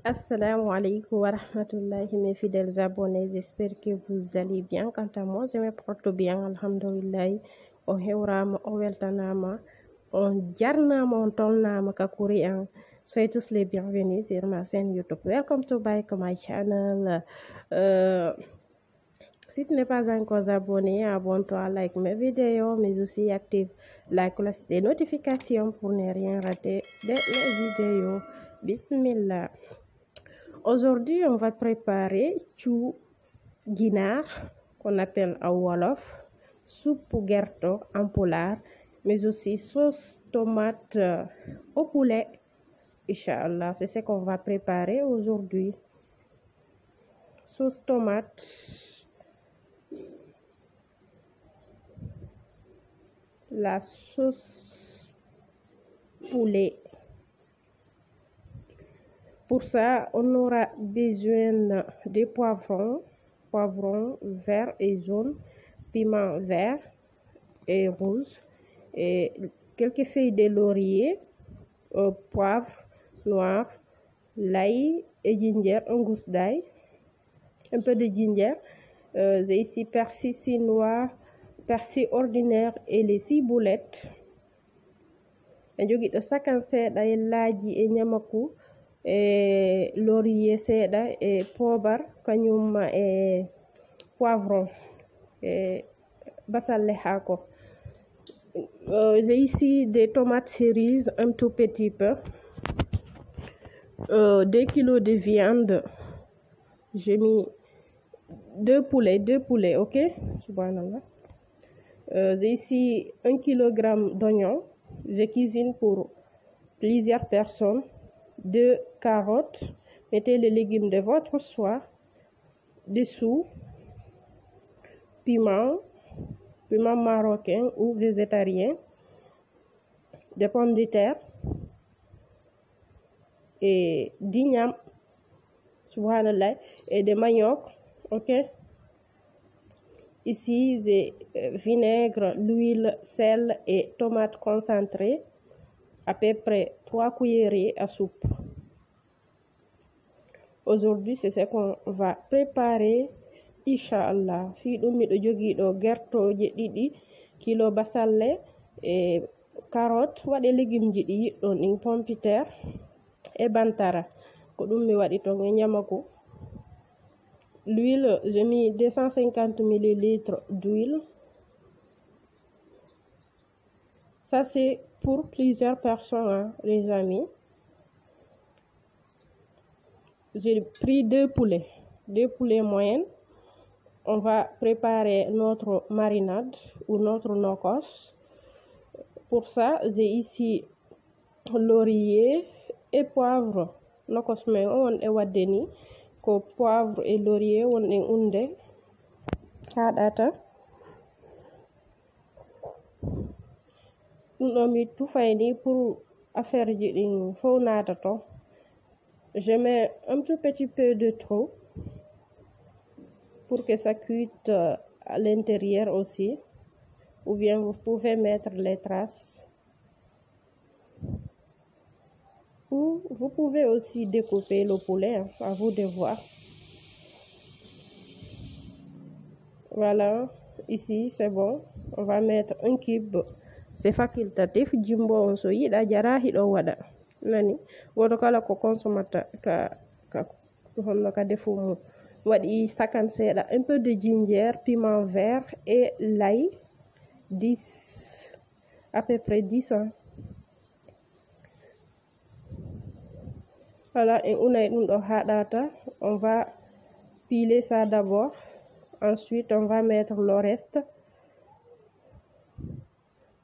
Assalamu alaikum wa rahmatullahi mes fidèles abonnés, j'espère que vous allez bien. Quant à moi, je me porte bien, alhamdulillah. On hewrama, on weltanama, on jarnama, on tolnama kakuri en. Soyez tous les bienvenus sur ma chaîne YouTube. Welcome to back my channel. Si tu n'es pas encore abonné, abonne-toi, like mes vidéos, mais aussi active la cloche des notifications pour ne rien rater de mes vidéos. Bismillah. Aujourd'hui, on va préparer chou guinar, qu'on appelle en wolof, soupe gerto en polar, mais aussi sauce tomate au poulet. Inch'Allah, c'est ce qu'on va préparer aujourd'hui. Sauce tomate, la sauce poulet. Pour ça, on aura besoin de poivrons verts et jaunes, piment vert et rouge, et quelques feuilles de laurier, poivre noir, l'ail et ginger, un gousse d'ail, un peu de ginger. J'ai ici persil chinois, persil ordinaire et les ciboulettes. Et sakan seeɗa e laaji e nyamaku e laurier seeɗa e pobar kañum e poivron et basalle hako. J'ai ici des tomates cerises un tout petit peu, 2 kilos de viande, j'ai mis 2 poulets, ok, subhanallah. J'ai ici 1 kg d'oignons, je cuisine pour plusieurs personnes. 2 carottes, mettez les légumes de votre choix dessous, piment marocain ou végétarien, des pommes de terre et d'igname, subhanallah, et de manioc, ok. Ici j'ai vinaigre, l'huile, sel et tomates concentrées, à peu près 3 cuillerées à soupe. Aujourd'hui, c'est ce qu'on va préparer, Inch'Allah. Fi ɗum miɗo jogi ɗo gertoje 2 kilo basalle et carotte, waɗe légumes ji ɗi yiɗɗon ɗin pompiter et bantara ko ɗum mi waɗi ton e nyamako. L'huile, j'ai mis 250 ml d'huile. Ça c'est pour plusieurs personnes, hein, les amis. J'ai pris 2 poulets moyennes. On va préparer notre marinade ou notre nokos. Pour ça, j'ai ici laurier et poivre. Nokos men on e waddeni ko poivre et laurier on en unde haɗata. Ɗum ɗo mi tufayni pour affaire ji ɗin fof nata ton. Je mets un tout petit peu de trop pour que ça cuite à l'intérieur aussi, ou bien vous pouvez mettre les traces, ou vous pouvez aussi découper le poulet, hein, à vous de voir. Voilà, ici c'est bon. On va mettre un cube, c'est facultatif. Jimbo on so yiɗa jara hiɗo waɗa nani goto kala ko consommata ka honno ka defu mum. Waɗi sakan seeɗa, un peu de ginger, piment vert et l'ail, 10, à peu près 10, hein. Voilà, et unay ɗum ɗo haɗata. On va piler ça d'abord, ensuite on va mettre le reste.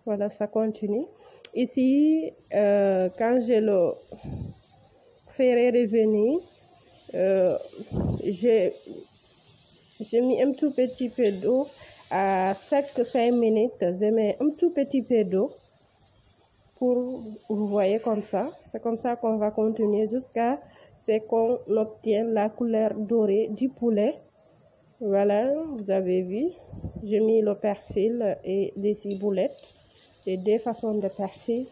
Voilà, ça continue. Ici, quand je le ferai revenir, j'ai mis un tout petit peu d'eau à 5 minutes. Je mets un tout petit peu d'eau pour, vous voyez, comme ça. C'est comme ça qu'on va continuer jusqu'à ce qu'on obtienne la couleur dorée du poulet. Voilà, vous avez vu, j'ai mis le persil et des ciboulettes, les 2 façons de persil.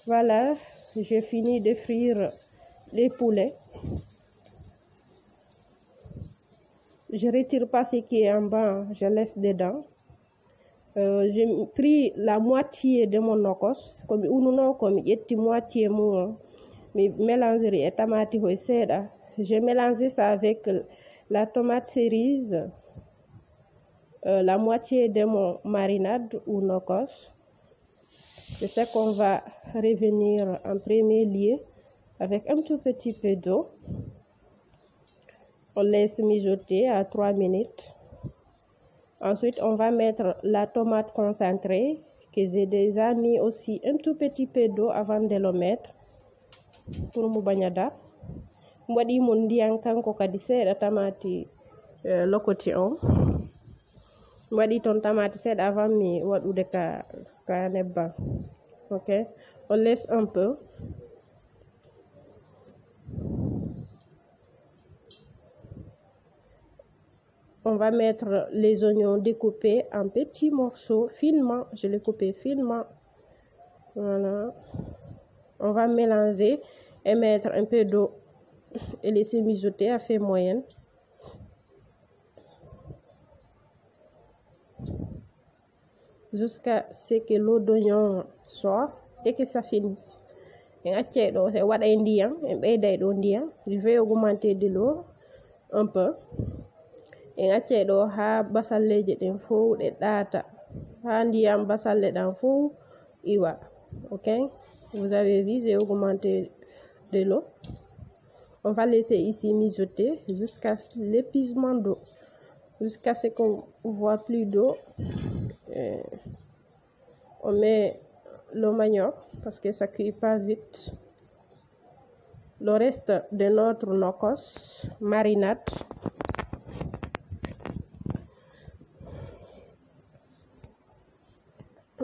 Voilà, j'ai fini de frire les poulets. Je retire pas ce qui est en bas, je laisse dedans. J'ai pris la moitié de mon nokos, comme ununo comme yetti moitié mon mais mélangerie et tomate hoy seda. J'ai mélangé ça avec la tomate cerise, la moitié de mon marinade ou nokos. C'est ce qu'on va revenir en premier lieu avec un tout petit peu d'eau. On laisse mijoter à 3 minutes. Ensuite, on va mettre la tomate concentrée que j'ai déjà mis aussi un tout petit peu d'eau avant de le mettre pour mu baña dar. Waɗi mon ndiyam kanko kadi seeɗa tamati lokoti on. Waɗi ton tamati seeɗa avant mi waɗude ka nebbam. OK, on laisse un peu. On va mettre les oignons découpés en petits morceaux finement. Je les coupé finement. Voilà. On va mélanger et mettre un peu d'eau et laisser mijoter à feu moyenne. Jusqu'à ce que l'eau d'oignon sorte et que ça finisse. Je vais augmenter de l'eau un peu. Et ɗo ha basalleje ɗen fou ɗe ɗata ha ndiyam basalle ɗan fou iwa. OK, vous avez vu, j'ai augmenté de l'eau. On va laisser ici mijoter jusqu'à l'épuisement d'eau, jusqu'à ce qu'on voit plus d'eau. On met le manioc parce que ça cuit pas vite. Le reste de notre nokos marinade.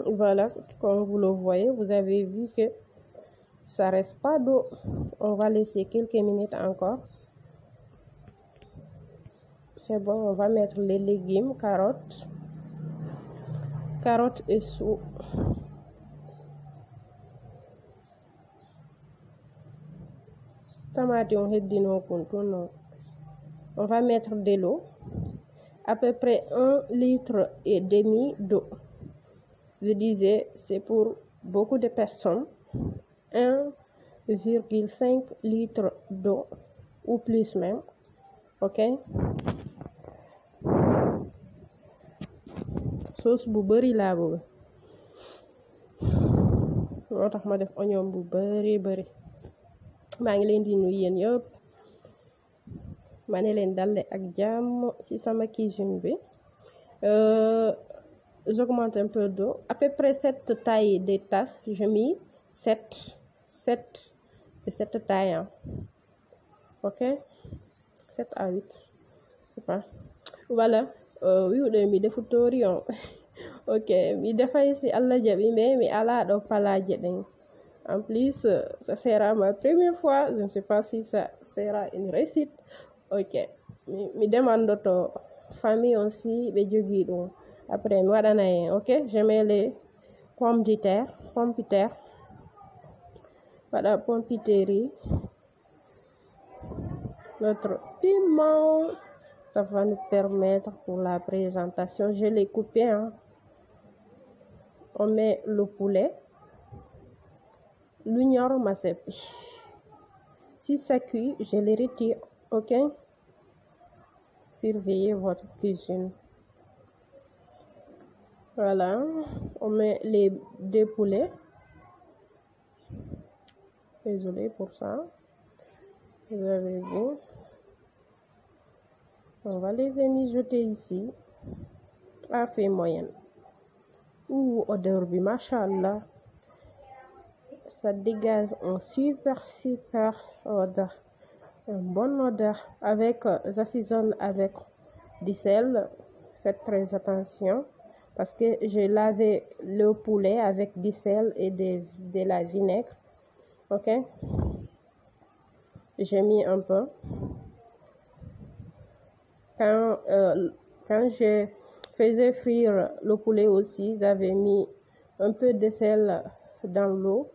Voilà, comme vous le voyez, vous avez vu que ça reste pas d'eau. On va laisser quelques minutes encore. C'est bon, on va mettre les légumes, carottes et sous. Tomate on heddino non. On va mettre de l'eau, à peu près 1,5 litre d'eau. Je disais, c'est pour beaucoup de personnes. 1,5 litre d'eau ou plus même. OK, sauce bu bari la bëgg moo tax ma def oignon bu bari maa ngi leen di nuyu yéen yëpp ma ne leen dalde ak jàmm ci sama cuisine bi. J'augmente un peu d'eau, à peu près cette taille de tasse. Je mets 7 de cette taille. Hein. OK, 7 à 8, je sais pas. Voilà, oui, mi defutori on. OK, mi defay si Allah jabi mais mi ala do palaje den. En plus, ça sera ma première fois. Je ne sais pas si ça sera une réussite. OK, mi demande to famille aussi be jogi dum. Après, OK, je mets les pommes de terre. Voilà, pommes de terre. Notre piment, ça va nous permettre pour la présentation. Je l'ai coupé. Hein. On met le poulet. L'oignon masepi. Si ça cuit, je le retire. OK? Surveillez votre cuisine. Voilà, on met les 2 poulets. Désolé pour ça. Vous avez vu. On va les mijoter ici à feu moyenne. Odeur bi, machallah. Ça dégage un super odeur. Une bonne odeur. J'assaisonne avec du sel. Faites très attention. Parce que j'ai lavé le poulet avec du sel et de la vinaigre. OK? J'ai mis un peu. Quand je faisais frire le poulet aussi, j'avais mis un peu de sel dans l'eau.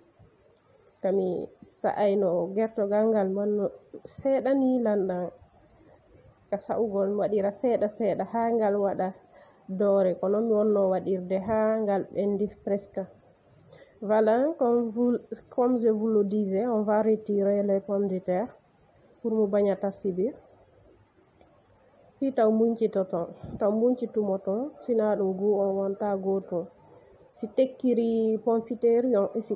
Kami sa ayno gerto gangal man seɗani lanɗan ka sa'ugol mi waɗira seeɗa seeɗa ha ngal waɗa doore ko non mi wonno waɗirde ha ngal ɓendi presque. Voilà, comme je vous le disais, on va retirer les pommes de terre pour mu bañ a tas ci biir. Fii taw muñcitoton taw muñcitumoton sina ɗum gu on wonta gotum. Si tekkiri pompiteeri on si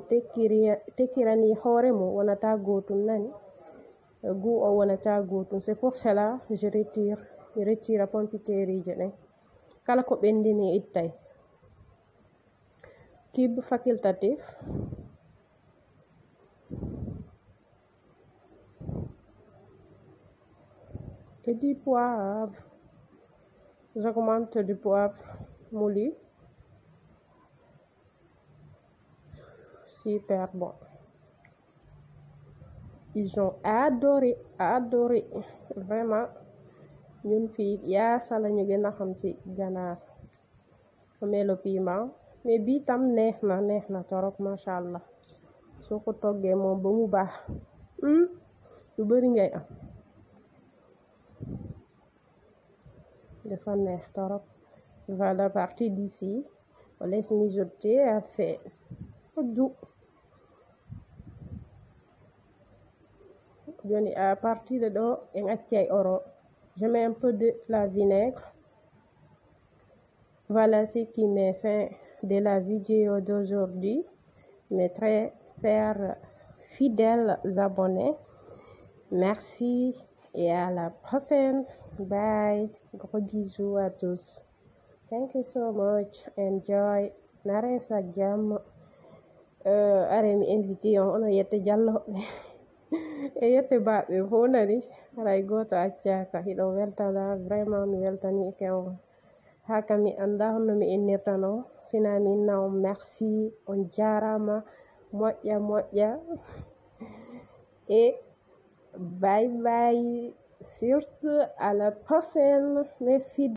tekkirani hoore mum wonata gotum, nani gu on wonata gotum. C'est pour cela je retire pompiteeri je ɗen kala ko ɓendi mi ittay. Cube facultatif, et du poivre, j'augmente du poivre moulu, super bon. Ils ont adoré vraiment. ñun fii yaasa la ñu gën a xam ci ganaar. Mais le piment, mais bii tam neex na torop masha Allah. soo ko toggee moom ba mu baax lu bari ngay am, dafa neex torop. Voilà, à partir d'ici on laisse mijoter à faire doux. Joni à partir de ɗo en accay oro. Je mets un peu de la vinaigre. Voilà ce qui met fin de la vidéo d'aujourd'hui. Mes très chers fidèles abonnés, merci et à la prochaine. Bye. Gros bisous à tous. Thank you so much. Enjoy. Nare sa jam. Are mi invité on ono yette jalloɓe e yette baɓe fo nani haray goto accaka. Hiɗo weltana vraiment mi weltanike on ha kam mi anda honno mi innirtano sina mi inna on merci on jarama moƴƴa et bye bye, surtout à la prochaine mes fidèles.